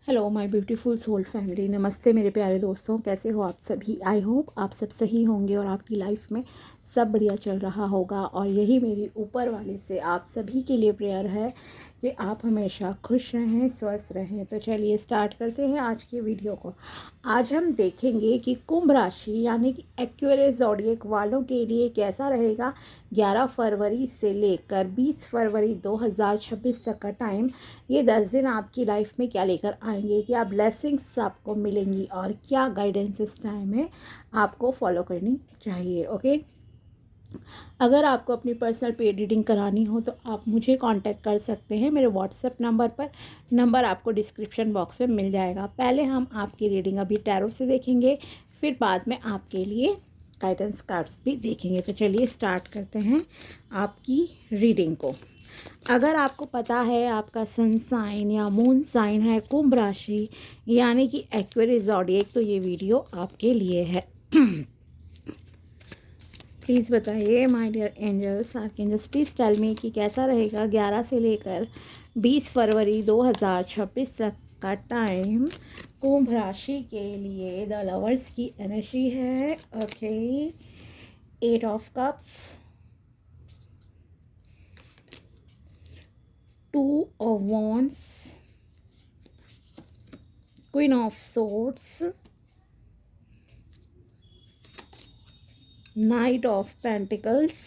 Hello my beautiful soul family, नमस्ते मेरे प्यारे दोस्तों। कैसे हो आप सभी? आई होप आप सब सही होंगे और आपकी लाइफ में सब बढ़िया चल रहा होगा। और यही मेरी ऊपर वाले से आप सभी के लिए प्रेयर है कि आप हमेशा खुश रहें, स्वस्थ रहें। तो चलिए स्टार्ट करते हैं आज की वीडियो को। आज हम देखेंगे कि कुंभ राशि यानी कि एक्वेरियस ज़ोडिएक वालों के लिए कैसा रहेगा 11 फरवरी से लेकर 20 फरवरी 2026 तक का टाइम। ये 10 दिन आपकी लाइफ में क्या लेकर आएंगे, क्या ब्लेसिंग्स आपको मिलेंगी और क्या गाइडेंस इस टाइम में आपको फॉलो करनी चाहिए। ओके, अगर आपको अपनी पर्सनल पेड रीडिंग करानी हो तो आप मुझे कांटेक्ट कर सकते हैं मेरे व्हाट्सएप नंबर पर। नंबर आपको डिस्क्रिप्शन बॉक्स में मिल जाएगा। पहले हम आपकी रीडिंग अभी टैरो से देखेंगे, फिर बाद में आपके लिए गाइडेंस कार्ड्स भी देखेंगे। तो चलिए स्टार्ट करते हैं आपकी रीडिंग को। अगर आपको पता है आपका सन साइन या मून साइन है कुंभ राशि यानी कि एक्वेरियस ज़ोडिएक, तो ये वीडियो आपके लिए है। प्लीज़ बताइए my dear angels, archangels, please tell me कि कैसा रहेगा 11 से लेकर 20 फरवरी 2026 तक का टाइम कुंभ राशि के लिए। द लवर्स की एनर्जी है। Okay, 8 of cups, 2 of wands, queen of swords, Knight of Pentacles.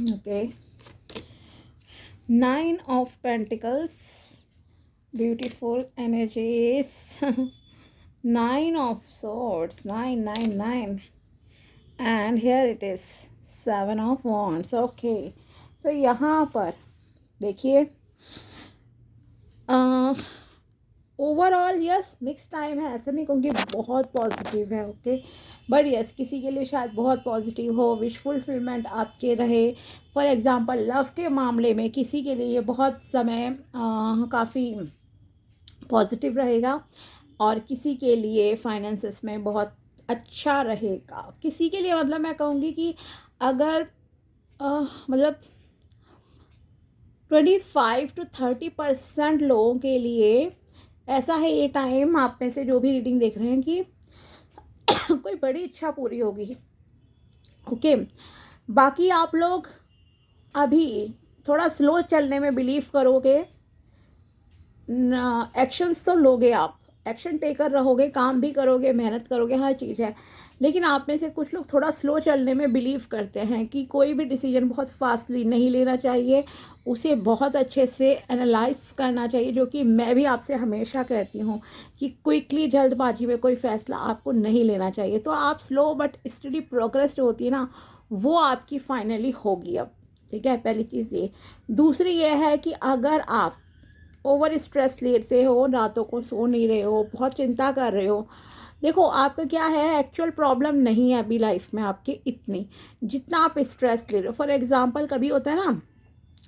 Okay, 9 of Pentacles, beautiful energies. 9 of Swords, 9, and here it is 7 of Wands. Okay, so यहाँ पर देखिए ओवरऑल यस मिक्स टाइम है। ऐसा नहीं कहूँगी बहुत positive है। Okay, but yes किसी के लिए शायद बहुत पॉजिटिव हो, विश फुलफिलमेंट आपके रहे। फॉर एग्जांपल लव के मामले में किसी के लिए ये बहुत समय काफ़ी पॉजिटिव रहेगा और किसी के लिए फाइनेंसेस में बहुत अच्छा रहेगा। किसी के लिए मतलब मैं कहूँगी कि अगर मतलब 25 to 30% लोगों के लिए ऐसा है ये टाइम, आप में से जो भी रीडिंग देख रहे हैं, कि कोई बड़ी इच्छा पूरी होगी। ओके, बाकी आप लोग अभी थोड़ा स्लो चलने में बिलीव करोगे। एक्शंस तो लोगे, आप एक्शन टेकर रहोगे, काम भी करोगे, मेहनत करोगे, हर चीज़ है। लेकिन आप में से कुछ लोग थोड़ा स्लो चलने में बिलीव करते हैं कि कोई भी डिसीजन बहुत फास्टली नहीं लेना चाहिए, उसे बहुत अच्छे से एनालाइज करना चाहिए। जो कि मैं भी आपसे हमेशा कहती हूँ कि क्विकली जल्दबाजी में कोई फ़ैसला आपको नहीं लेना चाहिए। तो आप स्लो बट स्टडी प्रोग्रेस जो होती है ना, वो आपकी फाइनली होगी अब। ठीक है, पहली चीज़ ये। दूसरी ये है कि अगर आप ओवर स्ट्रेस लेते हो, रातों को सो नहीं रहे हो, बहुत चिंता कर रहे हो, देखो आपका क्या है, एक्चुअल प्रॉब्लम नहीं है अभी लाइफ में आपके इतनी जितना आप स्ट्रेस ले रहे हो। फॉर एग्जांपल कभी होता है ना,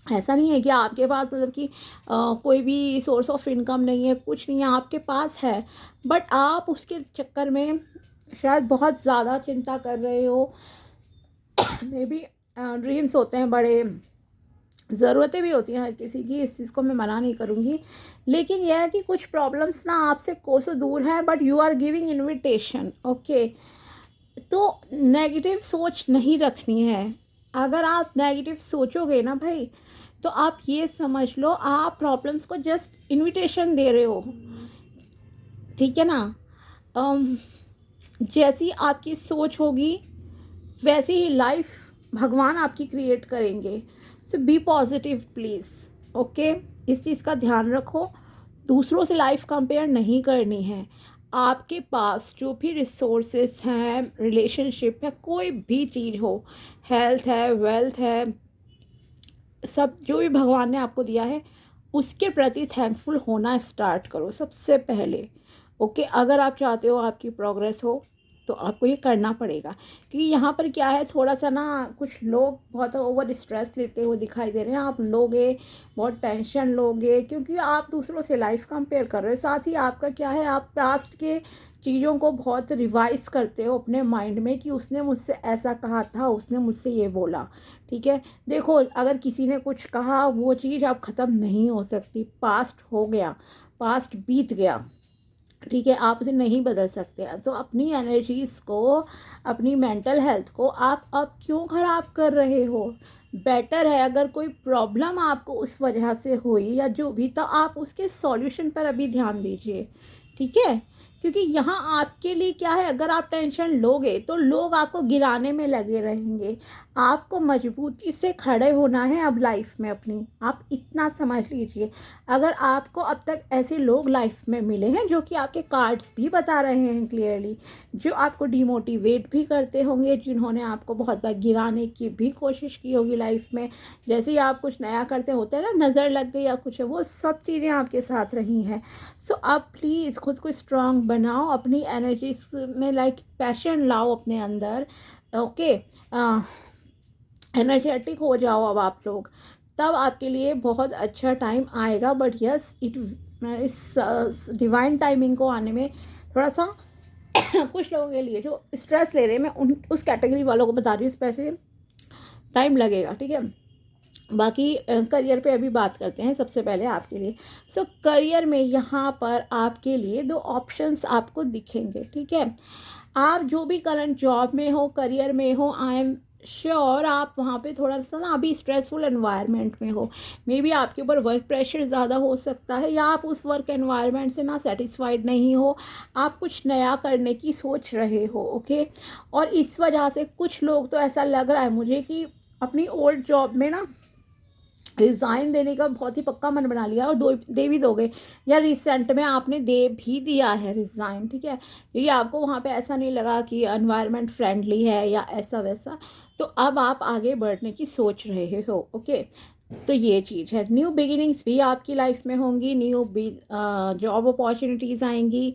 ऐसा नहीं है कि आपके पास मतलब कि कोई भी सोर्स ऑफ इनकम नहीं है, कुछ नहीं है, आपके पास है, बट आप उसके चक्कर में शायद बहुत ज़्यादा चिंता कर रहे हो। मे बी ड्रीम्स होते हैं बड़े, ज़रूरतें भी होती हैं हर किसी की, इस चीज़ को मैं मना नहीं करूँगी। लेकिन यह है कि कुछ प्रॉब्लम्स ना आपसे कोसों दूर है, but you are giving invitation. Okay, तो नेगेटिव सोच नहीं रखनी है। अगर आप नेगेटिव सोचोगे ना भाई, तो आप ये समझ लो आप प्रॉब्लम्स को जस्ट इनविटेशन दे रहे हो। ठीक है ना? जैसी आपकी सोच होगी वैसी ही लाइफ भगवान आपकी क्रिएट करेंगे। सो बी पॉजिटिव प्लीज़। ओके, इस चीज़ का ध्यान रखो। दूसरों से लाइफ कंपेयर नहीं करनी है। आपके पास जो भी रिसोर्सेस हैं, रिलेशनशिप है, कोई भी चीज़ हो, हेल्थ है, वेल्थ है, सब जो भी भगवान ने आपको दिया है उसके प्रति थैंकफुल होना स्टार्ट करो सबसे पहले। ओके, अगर आप चाहते हो आपकी प्रोग्रेस हो तो आपको ये करना पड़ेगा। क्योंकि यहाँ पर क्या है, थोड़ा सा ना कुछ लोग बहुत ओवर स्ट्रेस लेते हुए दिखाई दे रहे हैं। आप लोगे, बहुत टेंशन लोगे, क्योंकि आप दूसरों से लाइफ कंपेयर कर रहे हो। साथ ही आपका क्या है, आप पास्ट के चीज़ों को बहुत रिवाइज करते हो अपने माइंड में कि उसने मुझसे ऐसा कहा था, उसने मुझसे ये बोला। ठीक है। देखो, अगर किसी ने कुछ कहा, वो चीज़ अब ख़त्म नहीं हो सकती, पास्ट हो गया, पास्ट बीत गया, ठीक है, आप उसे नहीं बदल सकते। तो अपनी एनर्जीज़ को, अपनी मेंटल हेल्थ को आप अब क्यों ख़राब कर रहे हो? बेटर है, अगर कोई प्रॉब्लम आपको उस वजह से हुई या जो भी, तो आप उसके सॉल्यूशन पर अभी ध्यान दीजिए, ठीक है। क्योंकि यहाँ आपके लिए क्या है, अगर आप टेंशन लोगे तो लोग आपको गिराने में लगे रहेंगे। आपको मजबूती से खड़े होना है अब लाइफ में अपनी, आप इतना समझ लीजिए। अगर आपको अब तक ऐसे लोग लाइफ में मिले हैं जो कि आपके कार्ड्स भी बता रहे हैं क्लियरली, जो आपको डिमोटिवेट भी करते होंगे, जिन्होंने आपको बहुत बार गिराने की भी कोशिश की होगी लाइफ में, जैसे ही आप कुछ नया करते होते हैं ना, नज़र लग गई या कुछ है, वो सब चीज़ें आपके साथ रही हैं। सो अब प्लीज़ खुद को स्ट्रांग बनाओ, अपनी एनर्जी में लाइक पैशन लाओ अपने अंदर, ओके। एनर्जेटिक हो जाओ अब आप लोग, तब आपके लिए बहुत अच्छा टाइम आएगा। बट यस, इस डिवाइन टाइमिंग को आने में थोड़ा सा कुछ लोगों के लिए जो स्ट्रेस ले रहे हैं, मैं उस कैटेगरी वालों को बता रही हूँ, स्पेशली टाइम लगेगा, ठीक है। बाकी करियर पे अभी बात करते हैं सबसे पहले आपके लिए। सो करियर में यहाँ पर आपके लिए दो ऑप्शंस आपको दिखेंगे, ठीक है। आप जो भी करंट जॉब में हो, करियर में हो, आई एम श्योर आप वहाँ पे थोड़ा सा ना अभी स्ट्रेसफुल एनवायरनमेंट में हो। मे बी आपके ऊपर वर्क प्रेशर ज़्यादा हो सकता है, या आप उस वर्क एनवायरनमेंट से ना सेटिस्फाइड नहीं हो, आप कुछ नया करने की सोच रहे हो, ओके। और इस वजह से कुछ लोग तो ऐसा लग रहा है मुझे कि अपनी ओल्ड जॉब में ना रिज़ाइन देने का बहुत ही पक्का मन बना लिया, और दे भी दोगे, या रिसेंट में आपने दे भी दिया है रिज़ाइन, ठीक है। क्योंकि आपको वहाँ पे ऐसा नहीं लगा कि एनवायरनमेंट फ्रेंडली है या ऐसा वैसा, तो अब आप आगे बढ़ने की सोच रहे हो, ओके। तो ये चीज़ है, न्यू बिगिनिंग्स भी आपकी लाइफ में होंगी, न्यू जॉब अपॉर्चुनिटीज़ आएंगी,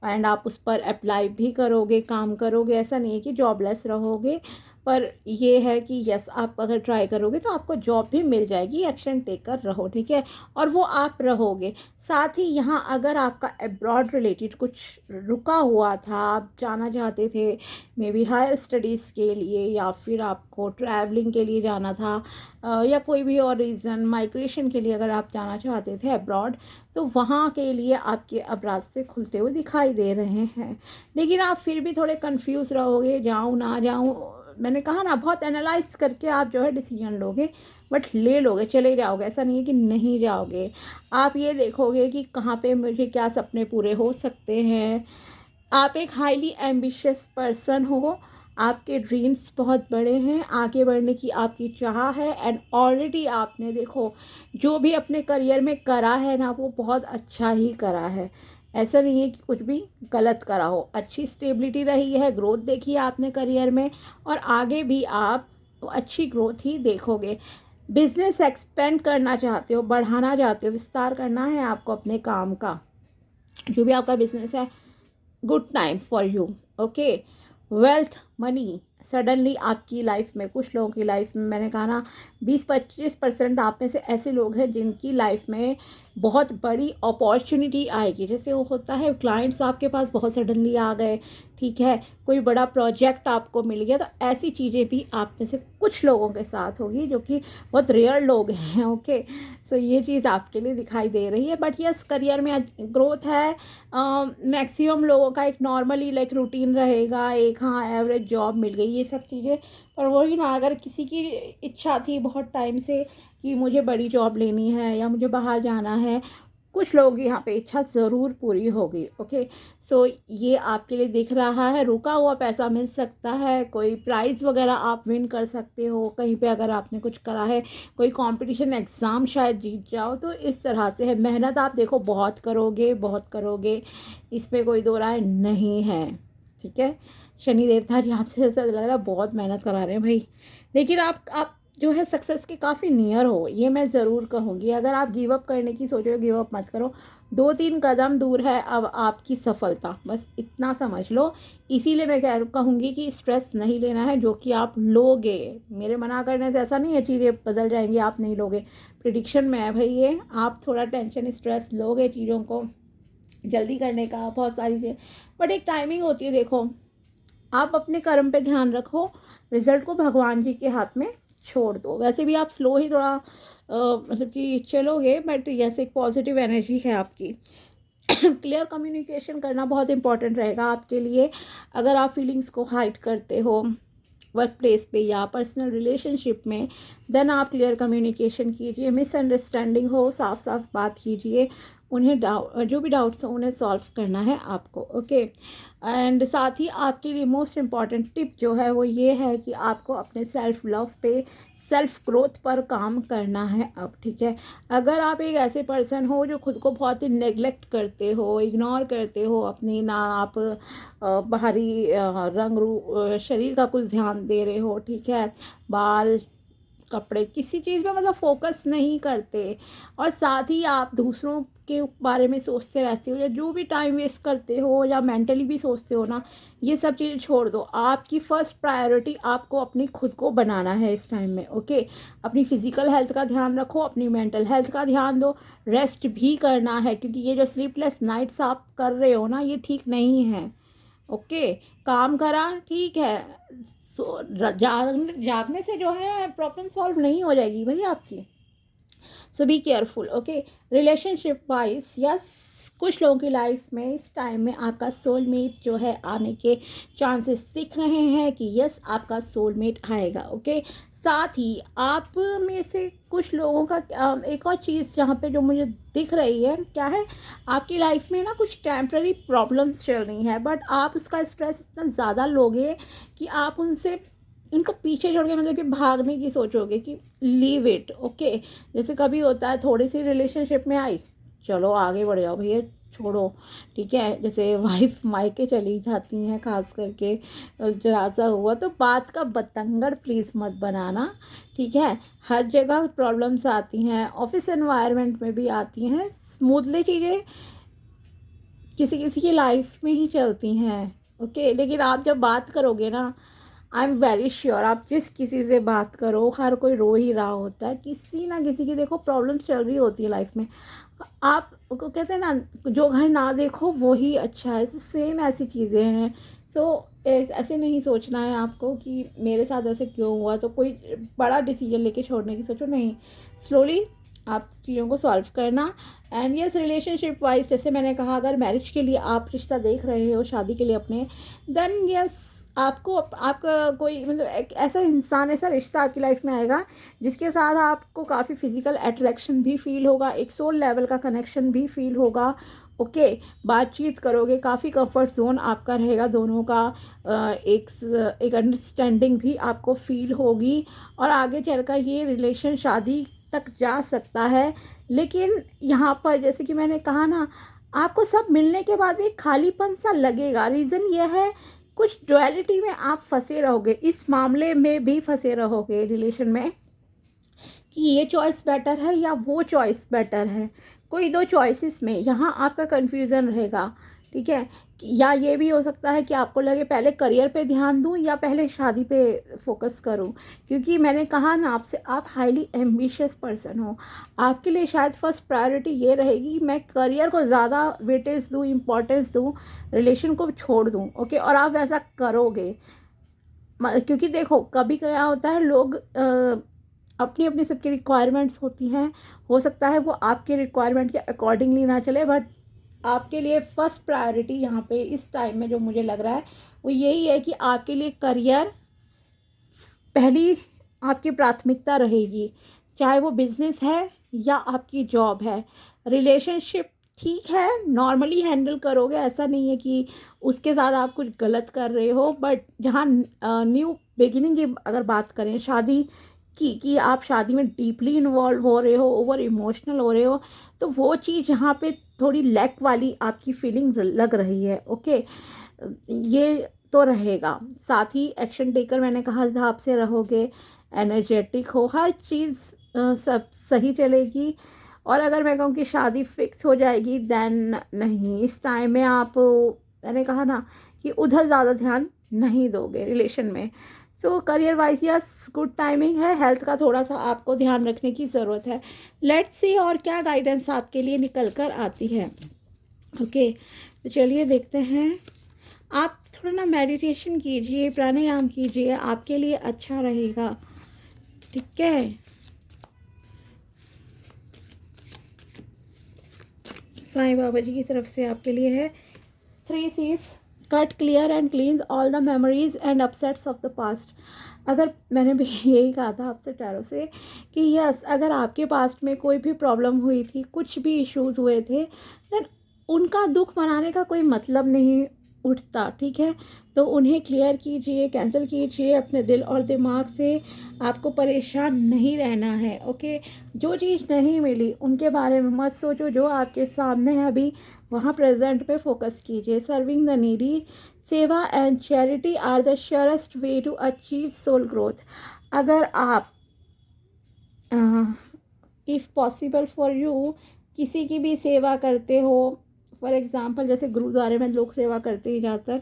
एंड आप उस पर अप्लाई भी करोगे, काम करोगे, ऐसा नहीं है कि जॉबलेस रहोगे। पर ये है कि यस, आप अगर ट्राई करोगे तो आपको जॉब भी मिल जाएगी, एक्शन टेकर रहो, ठीक है। और वो आप रहोगे। साथ ही यहाँ अगर आपका अब्रॉड रिलेटेड कुछ रुका हुआ था, आप जाना चाहते थे मे बी हायर स्टडीज़ के लिए, या फिर आपको ट्रैवलिंग के लिए जाना था, या कोई भी और रीज़न, माइग्रेशन के लिए अगर आप जाना चाहते थे अब्रॉड, तो वहाँ के लिए आपके अब रास्ते खुलते हुए दिखाई दे रहे हैं। लेकिन आप फिर भी थोड़े कंफ्यूज रहोगे, जाऊँ ना जाऊँ। मैंने कहा ना, बहुत एनालाइज करके आप जो है डिसीजन लोगे, बट ले लोगे, चले जाओगे, ऐसा नहीं है कि नहीं जाओगे। आप ये देखोगे कि कहाँ पे मुझे क्या सपने पूरे हो सकते हैं। आप एक हाईली एम्बिशियस पर्सन हो, आपके ड्रीम्स बहुत बड़े हैं, आगे बढ़ने की आपकी चाह है, एंड ऑलरेडी आपने देखो जो भी अपने करियर में करा है ना, वो बहुत अच्छा ही करा है। ऐसा नहीं है कि कुछ भी गलत करा हो, अच्छी स्टेबिलिटी रही है, ग्रोथ देखी है आपने करियर में, और आगे भी आप अच्छी ग्रोथ ही देखोगे। बिजनेस एक्सपेंड करना चाहते हो, बढ़ाना चाहते हो, विस्तार करना है आपको अपने काम का, जो भी आपका बिजनेस है, good time for you, okay. Wealth, money suddenly आपकी लाइफ में, कुछ लोगों की लाइफ में, मैंने कहा ना 20-25% आप में से ऐसे लोग हैं जिनकी लाइफ में बहुत बड़ी अपॉर्चुनिटी आएगी। जैसे वो होता है क्लाइंट्स आपके पास बहुत सडनली आ गए, ठीक है, कोई बड़ा प्रोजेक्ट आपको मिल गया, तो ऐसी चीज़ें भी आप में से कुछ लोगों के साथ होगी, जो कि बहुत रेयर लोग हैं, ओके। सो ये चीज़ आपके लिए दिखाई दे रही है। बट यस, करियर में ग्रोथ है। मैक्सिमम लोगों का एक नॉर्मली लाइक रूटीन रहेगा, एक हाँ एवरेज जॉब मिल गई, ये सब चीज़ें। पर वही ना, अगर किसी की इच्छा थी बहुत टाइम से कि मुझे बड़ी जॉब लेनी है या मुझे बाहर जाना है, कुछ लोगों की यहाँ पे इच्छा ज़रूर पूरी होगी, ओके। सो ये आपके लिए दिख रहा है, रुका हुआ पैसा मिल सकता है, कोई प्राइज़ वगैरह आप विन कर सकते हो कहीं पे, अगर आपने कुछ करा है, कोई कंपटीशन एग्ज़ाम शायद जीत जाओ, तो इस तरह से है। मेहनत आप देखो बहुत करोगे, बहुत करोगे, इसमें कोई दो राय नहीं है, ठीक है। शनि देवता जी आपसे ऐसा लग रहा है बहुत मेहनत करा रहे हैं भाई, लेकिन आप जो है सक्सेस के काफ़ी नियर हो, ये मैं ज़रूर कहूँगी। अगर आप गिव अप करने की सोच रहे हो, गिव अप मत करो, 2-3 कदम दूर है अब आपकी सफलता, बस इतना समझ लो। इसीलिए मैं कहूँगी कि स्ट्रेस नहीं लेना है, जो कि आप लोगे। मेरे मना करने से ऐसा नहीं है चीज़ें बदल जाएंगी, आप नहीं लोगे, प्रिडिक्शन में है भाई ये। आप थोड़ा टेंशन स्ट्रेस लोगे चीज़ों को जल्दी करने का, बहुत सारी चीज़ें, बट एक टाइमिंग होती है। देखो, आप अपने कर्म पे ध्यान रखो, रिजल्ट को भगवान जी के हाथ में छोड़ दो। वैसे भी आप स्लो ही थोड़ा मतलब कि चलोगे, बट यस एक पॉजिटिव एनर्जी है आपकी। क्लियर कम्युनिकेशन करना बहुत इंपॉर्टेंट रहेगा आपके लिए। अगर आप फीलिंग्स को हाइड करते हो वर्क प्लेस पे या पर्सनल रिलेशनशिप में, देन आप क्लियर कम्युनिकेशन कीजिए। मिसअंडरस्टैंडिंग हो, साफ साफ बात कीजिए। उन्हें जो भी डाउट्स हो उन्हें सॉल्व करना है आपको, ओके। एंड साथ ही आपके लिए मोस्ट इम्पॉर्टेंट टिप जो है वो ये है कि आपको अपने सेल्फ लव पे, सेल्फ ग्रोथ पर काम करना है अब, ठीक है। अगर आप एक ऐसे पर्सन हो जो खुद को बहुत ही नेग्लेक्ट करते हो, इग्नोर करते हो, अपनी ना आप बाहरी रंग रूप शरीर का कुछ ध्यान दे रहे हो, ठीक है, बाल कपड़े किसी चीज़ में मतलब फोकस नहीं करते, और साथ ही आप दूसरों के बारे में सोचते रहते हो, या जो भी टाइम वेस्ट करते हो या मेंटली भी सोचते हो ना, ये सब चीज़ें छोड़ दो। आपकी फ़र्स्ट प्रायोरिटी आपको अपनी खुद को बनाना है इस टाइम में, ओके। अपनी फिज़िकल हेल्थ का ध्यान रखो, अपनी मेंटल हेल्थ का ध्यान दो, रेस्ट भी करना है, क्योंकि ये जो स्लीपलेस नाइट्स आप कर रहे हो ना, ये ठीक नहीं है, ओके। काम करा ठीक है, जागने से जो है प्रॉब्लम सॉल्व नहीं हो जाएगी भाई आपकी। So be careful, okay. Relationship wise yes, कुछ लोगों की लाइफ में इस टाइम में आपका सोलमेट जो है आने के चांसेस दिख रहे हैं कि यस आपका सोलमेट आएगा, ओके। साथ ही आप में से कुछ लोगों का एक और चीज़ जहाँ पे जो मुझे दिख रही है क्या है, आपकी लाइफ में ना कुछ टेम्प्ररी प्रॉब्लम्स चल रही हैं, बट आप उसका स्ट्रेस इतना ज़्यादा लोगे कि आप उनसे उनको पीछे छोड़ के मतलब कि भागने की सोचोगे कि लीव इट, ओके। जैसे कभी होता है थोड़ी सी रिलेशनशिप में आई, चलो आगे बढ़ जाओ भैया, छोड़ो, ठीक है। जैसे वाइफ मायके चली जाती हैं, खास करके जरा सा हुआ तो बात का बतंगड़ प्लीज़ मत बनाना, ठीक है। हर जगह प्रॉब्लम्स आती हैं, ऑफिस एनवायरनमेंट में भी आती हैं, स्मूथली चीज़ें किसी किसी की लाइफ में ही चलती हैं, ओके। लेकिन आप जब बात करोगे ना, आई एम वेरी श्योर आप जिस किसी से बात करो हर कोई रो ही रहा होता है, किसी ना किसी की देखो प्रॉब्लम चल रही होती है लाइफ में। आप को कहते हैं ना, जो घर ना देखो वो ही अच्छा है, सो सेम ऐसी चीज़ें हैं। सो ऐसे नहीं सोचना है आपको कि मेरे साथ ऐसे क्यों हुआ, तो कोई बड़ा डिसीजन लेके छोड़ने की सोचो नहीं, स्लोली आप चीज़ों को सॉल्व करना। एंड यस रिलेशनशिप वाइज जैसे मैंने कहा, अगर मैरिज के लिए आप रिश्ता देख रहे हो, शादी के लिए अपने, देन यस आपको आपका कोई मतलब एक ऐसा इंसान, ऐसा रिश्ता आपकी लाइफ में आएगा जिसके साथ आपको काफ़ी फिजिकल अट्रैक्शन भी फील होगा, एक सोल लेवल का कनेक्शन भी फील होगा, ओके। बातचीत करोगे, काफ़ी कंफर्ट जोन आपका रहेगा दोनों का, एक अंडरस्टैंडिंग भी आपको फील होगी, और आगे चलकर ये रिलेशन शादी तक जा सकता है। लेकिन यहाँ पर जैसे कि मैंने कहा ना, आपको सब मिलने के बाद भी खालीपन सा लगेगा। रीज़न ये है, कुछ डुअलिटी में आप फंसे रहोगे, इस मामले में भी फंसे रहोगे रिलेशन में कि ये चॉइस बेटर है या वो चॉइस बेटर है। कोई दो चॉइसेस में यहाँ आपका कन्फ्यूज़न रहेगा, ठीक है। या ये भी हो सकता है कि आपको लगे पहले करियर पे ध्यान दूँ या पहले शादी पे फोकस करूँ, क्योंकि मैंने कहा ना आपसे, आप हाईली एम्बिशियस पर्सन हो। आपके लिए शायद फर्स्ट प्रायोरिटी ये रहेगी कि मैं करियर को ज़्यादा वेटेज दूँ, इम्पोर्टेंस दूँ, रिलेशन को छोड़ दूँ, ओके। और आप वैसा करोगे, क्योंकि देखो कभी क्या होता है, लोग अपनी अपनी सबकी रिक्वायरमेंट्स होती हैं, हो सकता है वो आपके रिक्वायरमेंट के अकॉर्डिंगली ना चले, बट आपके लिए फ़र्स्ट प्रायोरिटी यहाँ पे इस टाइम में जो मुझे लग रहा है वो यही है कि आपके लिए करियर पहली आपकी प्राथमिकता रहेगी, चाहे वो बिज़नेस है या आपकी जॉब है। रिलेशनशिप ठीक है, नॉर्मली हैंडल करोगे, ऐसा नहीं है कि उसके साथ आप कुछ गलत कर रहे हो, बट जहाँ न्यू बिगिनिंग की अगर बात करें शादी की, कि आप शादी में डीपली इन्वॉल्व हो रहे हो, ओवर इमोशनल हो रहे हो, तो वो चीज़ यहाँ पे थोड़ी लैक वाली आपकी फीलिंग लग रही है, ओके। ये तो रहेगा। साथ ही एक्शन टेकर मैंने कहा हिसाब से रहोगे, एनर्जेटिक हो, हर चीज़ सब सही चलेगी। और अगर मैं कहूँ कि शादी फिक्स हो जाएगी, देन नहीं, इस टाइम में आप मैंने कहा ना कि उधर ज़्यादा ध्यान नहीं दोगे रिलेशन में। सो career wise yes good timing है, हेल्थ का थोड़ा सा आपको ध्यान रखने की ज़रूरत है। लेट्स सी और क्या गाइडेंस आपके लिए निकल कर आती है, ओके। तो चलिए देखते हैं। आप थोड़ा ना मेडिटेशन कीजिए, प्राणायाम कीजिए, आपके लिए अच्छा रहेगा। ठीक है। साईं बाबा जी की तरफ से आपके लिए है 3 C's, cut, clear and क्लींस all the memories and upsets of the past. अगर मैंने भी यही कहा था आपसे टैरो से कि यस, अगर आपके पास्ट में कोई भी प्रॉब्लम हुई थी, कुछ भी इश्यूज हुए थे, देन उनका दुख मनाने का कोई मतलब नहीं उठता, ठीक है। तो उन्हें क्लियर कीजिए, कैंसिल कीजिए अपने दिल और दिमाग से। आपको परेशान नहीं रहना है, ओके। जो चीज़ नहीं मिली उनके बारे में मत सोचो, जो आपके सामने है अभी वहाँ प्रेजेंट पे फोकस कीजिए। सर्विंग द नीडी, सेवा and charity are the surest way to achieve soul growth. अगर आप इफ़ पॉसिबल फॉर यू किसी की भी सेवा करते हो, फॉर एग्ज़ाम्पल जैसे गुरुद्वारे में लोग सेवा करते ही ज़्यादातर,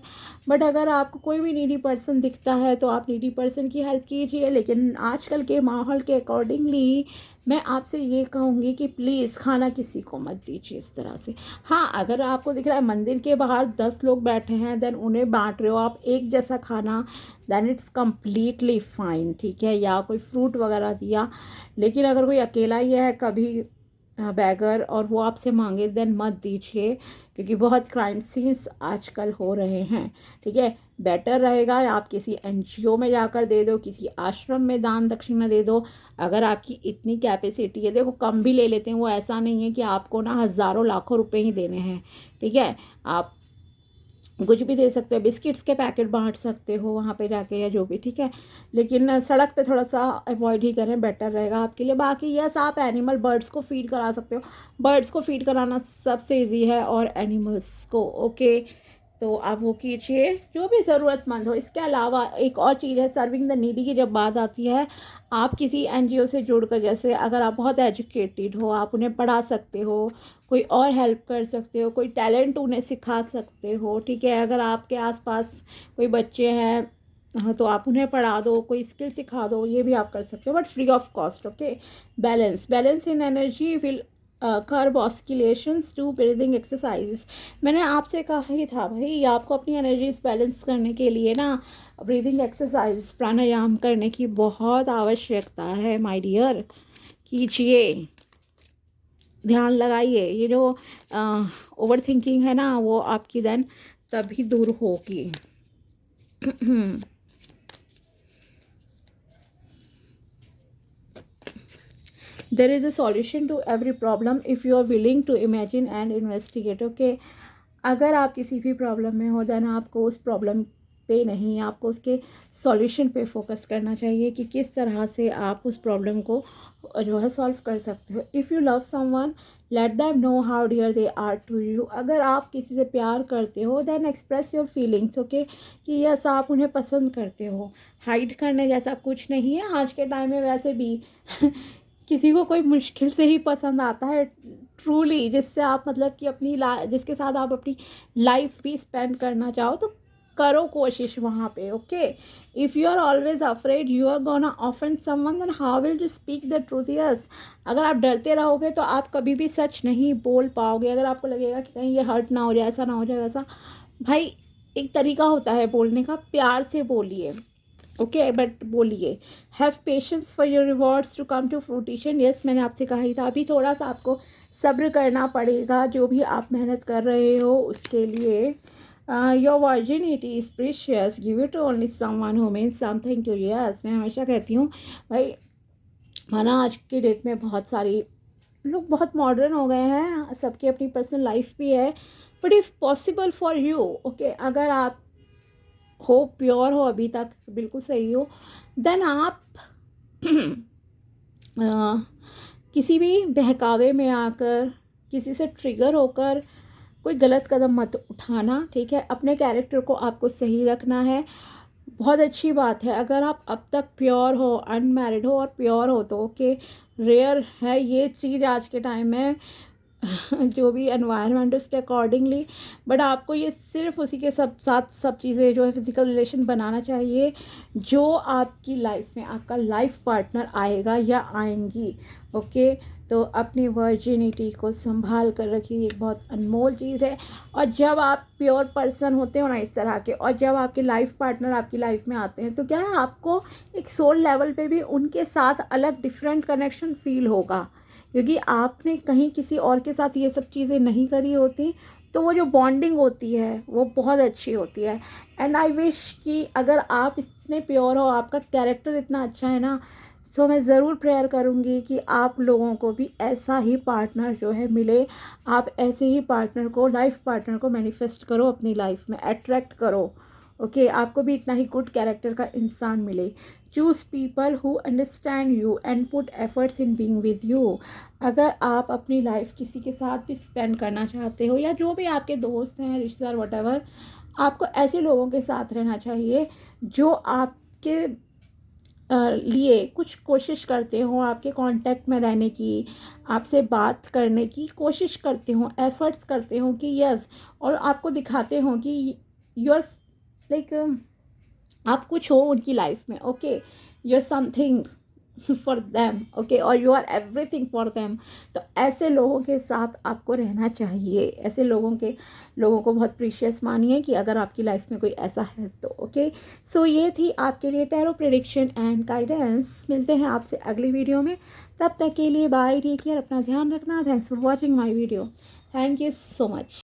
बट अगर आपको कोई भी नीडी पर्सन दिखता है तो आप नीडी पर्सन की हेल्प कीजिए। लेकिन आजकल के माहौल के अकॉर्डिंगली मैं आपसे ये कहूँगी कि प्लीज़ खाना किसी को मत दीजिए इस तरह से। हाँ, अगर आपको दिख रहा है मंदिर के बाहर 10 लोग बैठे हैं, देन उन्हें बांट रहे हो आप एक जैसा खाना, देन इट्स कम्प्लीटली फाइन, ठीक है। या कोई फ्रूट वगैरह दिया। लेकिन अगर कोई अकेला ही है कभी बैगर और वो आपसे मांगे, देन मत दीजिए, क्योंकि बहुत क्राइम सीन्स आजकल हो रहे हैं, ठीक है। बेटर रहेगा आप किसी एनजीओ में जाकर दे दो, किसी आश्रम में दान दक्षिणा दे दो, अगर आपकी इतनी कैपेसिटी है। देखो कम भी ले लेते हैं वो, ऐसा नहीं है कि आपको ना हज़ारों लाखों रुपए ही देने हैं, ठीक है। आप कुछ भी दे सकते हो, बिस्किट्स के पैकेट बांट सकते हो वहाँ पे जाके या जो भी, ठीक है। लेकिन सड़क पे थोड़ा सा अवॉइड ही करें, बेटर रहेगा आपके लिए। बाकी यस, आप एनिमल बर्ड्स को फीड करा सकते हो, बर्ड्स को फीड कराना सबसे ईजी है, और एनिमल्स को, ओके। तो आप वो कीजिए जो भी ज़रूरतमंद हो। इसके अलावा एक और चीज़ है, सर्विंग द नीडी की जब बात आती है, आप किसी एनजीओ से जुड़कर, जैसे अगर आप बहुत एजुकेटेड हो, आप उन्हें पढ़ा सकते हो, कोई और हेल्प कर सकते हो, कोई टैलेंट उन्हें सिखा सकते हो, ठीक है। अगर आपके आसपास कोई बच्चे हैं, हाँ, तो आप उन्हें पढ़ा दो, कोई स्किल सिखा दो, ये भी आप कर सकते हो, but free of cost, okay. Balance in energy will curb oscillations to breathing exercise. मैंने आपसे कहा ही था भाई, आपको अपनी एनर्जीज बैलेंस करने के लिए ना ब्रीदिंग एक्सरसाइज, प्राणायाम करने की बहुत आवश्यकता है माय डियर। कीजिए, ध्यान लगाइए। ये जो ओवर थिंकिंग है ना, वो आपकी देन तभी दूर होगी। There is a solution to every problem if you are willing to imagine and investigate, okay। अगर आप किसी भी प्रॉब्लम में हो, देन आपको उस प्रॉब्लम पे नहीं, आपको उसके सॉल्यूशन पे फोकस करना चाहिए कि किस तरह से आप उस प्रॉब्लम को जो है सॉल्व कर सकते हो। If you love someone, let them know how dear they are to you. अगर आप किसी से प्यार करते हो, then express your feelings, okay, कि यस आप उन्हें पसंद करते हो। हाइड करने जैसा कुछ नहीं है आज के टाइम में, वैसे भी किसी को कोई मुश्किल से ही पसंद आता है ट्रूली, जिससे आप मतलब कि अपनी जिसके साथ आप अपनी लाइफ भी स्पेंड करना चाहो, तो करो कोशिश वहाँ पे, okay. If you are always afraid you are gonna offend someone, then how will you speak the truth. Yes, अगर आप डरते रहोगे तो आप कभी भी सच नहीं बोल पाओगे। अगर आपको लगेगा कि कहीं ये हर्ट ना हो जाए, ऐसा ना हो जाए, वैसा, भाई एक तरीका होता है बोलने का, प्यार से बोलिए, ओके, बट बोलिए। Have patience for your rewards to come to fruition. Yes, मैंने आपसे कहा ही था, अभी थोड़ा सा आपको सब्र करना पड़ेगा, जो भी आप मेहनत कर रहे हो उसके लिए। Your virginity is precious, give it only someone who means something to you. Yes, मैं हमेशा कहती हूँ भाई, माना आज की डेट में बहुत सारी लोग बहुत मॉडर्न हो गए हैं, सबकी अपनी पर्सनल लाइफ भी है, but if possible for you, okay, अगर आप हो, प्योर हो, अभी तक बिल्कुल सही हो, देन आप किसी भी बहकावे में आकर, किसी से ट्रिगर होकर कोई गलत कदम मत उठाना, ठीक है। अपने कैरेक्टर को आपको सही रखना है। बहुत अच्छी बात है अगर आप अब तक प्योर हो, अनमैरिड हो और प्योर हो, तो ओके, रेयर है ये चीज़ आज के टाइम में जो भी एनवायरनमेंट उसके अकॉर्डिंगली, बट आपको ये सिर्फ उसी के साथ सब चीज़ें जो है फिज़िकल रिलेशन बनाना चाहिए जो आपकी लाइफ में आपका लाइफ पार्टनर आएगा या आएंगी, ओके। तो अपनी वर्जिनिटी को संभाल कर रखिए, ये बहुत अनमोल चीज़ है। और जब आप प्योर पर्सन होते हो ना इस तरह के, और जब आपके लाइफ पार्टनर आपकी लाइफ में आते हैं, तो क्या है, आपको एक सोल लेवल पे भी उनके साथ अलग डिफरेंट कनेक्शन फील होगा, क्योंकि आपने कहीं किसी और के साथ ये सब चीज़ें नहीं करी होती। तो वो जो बॉन्डिंग होती है वो बहुत अच्छी होती है। एंड आई विश कि अगर आप इतने प्योर हो, आपका कैरेक्टर इतना अच्छा है ना, सो मैं ज़रूर प्रेयर करूँगी कि आप लोगों को भी ऐसा ही पार्टनर जो है मिले। आप ऐसे ही पार्टनर को, लाइफ पार्टनर को मैनिफेस्ट करो, अपनी लाइफ में अट्रैक्ट करो। ओके, आपको भी इतना ही गुड कैरेक्टर का इंसान मिले। Choose people who understand you and put efforts in being with you. अगर आप अपनी लाइफ किसी के साथ भी स्पेंड करना चाहते हो, या जो भी आपके दोस्त हैं, रिश्तेदार, वटेवर, आपको ऐसे लोगों के साथ रहना चाहिए जो आपके लिए कुछ कोशिश करते हो, आपके कांटेक्ट में रहने की, आपसे बात करने की कोशिश करते हो, एफर्ट्स करते हो कि यस, और आपको दिखाते हो कि यू आर लाइक आप कुछ हो उनकी लाइफ में। Okay, you are something for them, okay, और you are everything for them. तो ऐसे लोगों के साथ आपको रहना चाहिए। ऐसे लोगों को बहुत प्रीशियस मानिए कि अगर आपकी लाइफ में कोई ऐसा है तो। ओके, सो ये थी आपके लिए टैरो प्रेडिक्शन एंड गाइडेंस। मिलते हैं आपसे अगली वीडियो में, तब तक के लिए बाय, टेक केयर, अपना ध्यान रखना। Thanks for watching my video. Thank you so much.